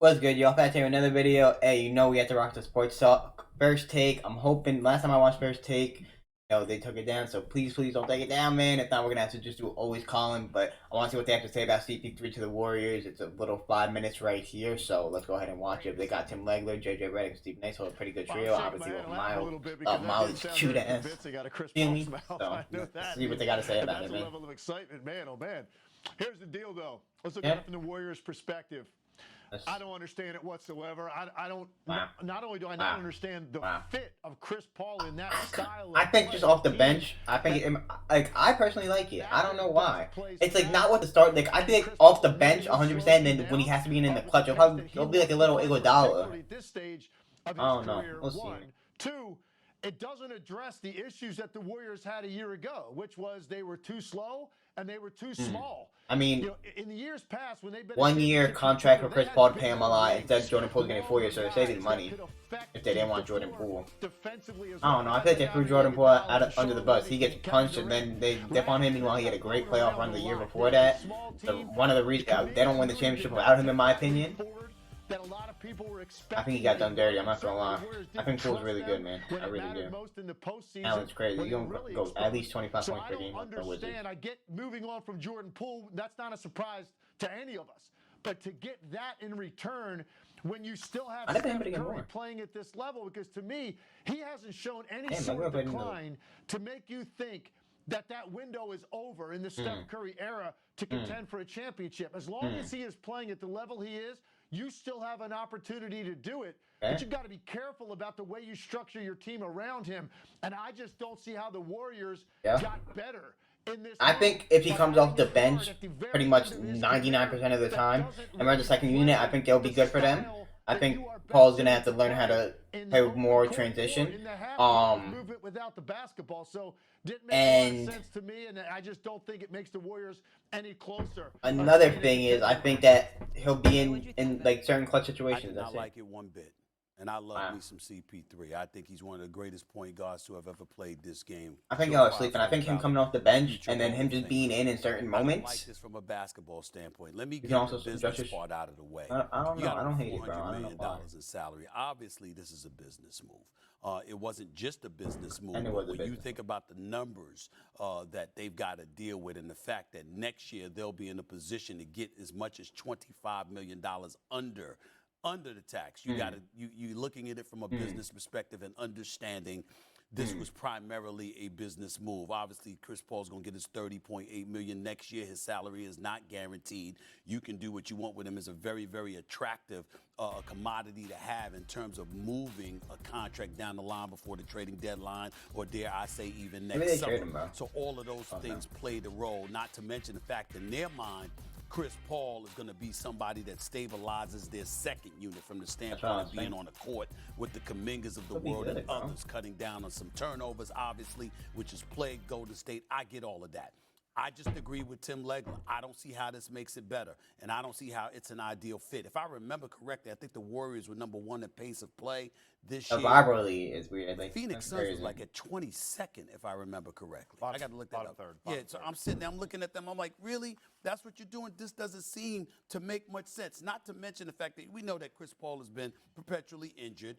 What's good, y'all? Back here with another video. Hey, you know we have to rock the sports talk. First take. I'm hoping last time I watched first take, they took it down. So please don't take it down, man. If not, we're gonna have to just do always calling. But I want to see what they have to say about CP3 to the Warriors. It's a little 5 minutes right here. So let's go ahead and watch it. They got Tim Legler, JJ Redick, and Steve Nace. So a pretty good trio. Obviously with Miles cute ass. Feel me? So let's see what they got to say about it, man. Level of excitement, man. Oh man. Here's the deal, though. Let's look Yeah. at it from the Warriors' perspective. I don't understand it whatsoever. I don't. Wow. Not only do I not understand the fit of Chris Paul in that style. I think just off the bench, I personally like it. I don't know why. It's like not what the start. Like I think off the bench, 100%. Then when he has to be in the clutch, he'll be like a little Iguodala. At this stage of his I don't know. career, We'll see. one, two. It doesn't address the issues that the Warriors had a year ago, which was they were too slow and they were too small. I mean, in the years past, when they've been 1 year contract for Chris Paul to pay him a lot. Instead, Jordan Poole's getting 4 years, so they're saving money if they didn't want Jordan Poole. I don't know. I feel like they threw Jordan Poole under the bus. He gets punched, and then they dip on him. Meanwhile, he had a great playoff run the year before that. So one of the reasons they don't win the championship without him, in my opinion. I think he got done dirty. I'm not gonna lie. I think Poole's really good, man. I really do. Allen's crazy. You don't go at least 25 points per game. I get moving on from Jordan Poole. That's not a surprise to any of us. But to get that in return, when you still have Steph Curry playing at this level, because to me, he hasn't shown any sort of decline to make you think that window is over in the Steph Curry era to contend for a championship. As long as he is playing at the level he is, you still have an opportunity to do it. But you've got to be careful about the way you structure your team around him. And I just don't see how the Warriors got better in this. I think if he comes off the bench pretty much 99% of the time and runs the second unit, I think it'll be good for them. I think Paul's going to have to learn how to play with more transition. Movement without the basketball. So didn't make a lot of sense to me, and I just don't think it makes the Warriors any closer. Another thing is, I think that he'll be in like certain clutch situations. I like it one bit. And I love me some CP3. I think he's one of the greatest point guards to have ever played this game. I think y'all are sleeping. I think him coming off the bench and then him just being in certain moments. I like this from a basketball standpoint. Let me get the business part out of the way. I don't know. I don't hate it, bro. $400 million in salary. Obviously, this is a business move. It wasn't just a business move. But when you think about the numbers that they've got to deal with and the fact that next year they'll be in a position to get as much as $25 million under the tax. You got to you looking at it from a business perspective and understanding this was primarily a business move. Obviously, Chris Paul's going to get his $30.8 million next year. His salary is not guaranteed. You can do what you want with him. It's a very, very attractive commodity to have in terms of moving a contract down the line before the trading deadline, or dare I say even next summer. So all of those things played a role, not to mention the fact in their mind, Chris Paul is going to be somebody that stabilizes their second unit from the standpoint of being on the court with the Kumingas of the world and others, cutting down on some turnovers, obviously, which has plagued Golden State. I get all of that. I just agree with Tim Legler. I don't see how this makes it better, and I don't see how it's an ideal fit. If I remember correctly, I think the Warriors were #1 in pace of play this year. The rivalry is weird. Like, Phoenix Suns was like at 22nd, if I remember correctly. I got to look that up. Yeah, so I'm sitting there, I'm looking at them. I'm like, really? That's what you're doing? This doesn't seem to make much sense. Not to mention the fact that we know that Chris Paul has been perpetually injured.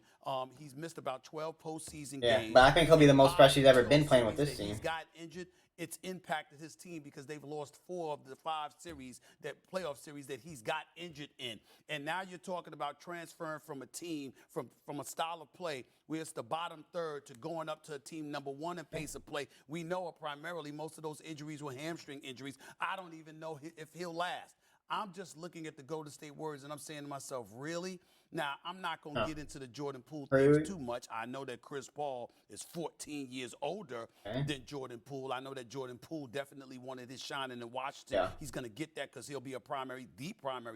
He's missed about 12 postseason games. But I think he'll be the most fresh he's ever been playing with this team. He's got injured. It's impacted his team because they've lost 4 of the 5 series, that playoff series that he's got injured in. And now you're talking about transferring from a team, from a style of play where it's the bottom third to going up to a team #1 in pace of play. We know primarily most of those injuries were hamstring injuries. I don't even know if he'll last. I'm just looking at the Golden State Warriors and I'm saying to myself, really? Now, I'm not going to get into the Jordan Poole things too much. I know that Chris Paul is 14 years older than Jordan Poole. I know that Jordan Poole definitely wanted his shine in Washington. He's going to get that because he'll be the primary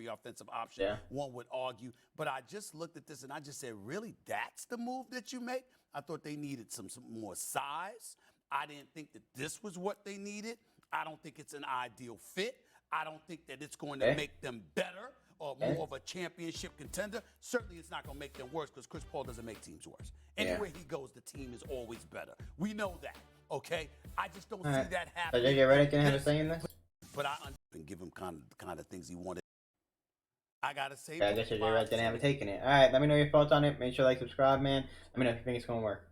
offensive option, one would argue. But I just looked at this and I just said, really, that's the move that you make? I thought they needed some more size. I didn't think that this was what they needed. I don't think it's an ideal fit. I don't think that it's going to make them better or more of a championship contender. Certainly it's not going to make them worse because Chris Paul doesn't make teams worse. Anywhere he goes, the team is always better. We know that, okay? I just don't see that happening. So JJ Redick can have a say in this? But I give him kind of things he wanted. I gotta say, I guess your J-Rod didn't have it taking it. All right, let me know your thoughts on it. Make sure to like, subscribe, man. Let me know if you think it's gonna work.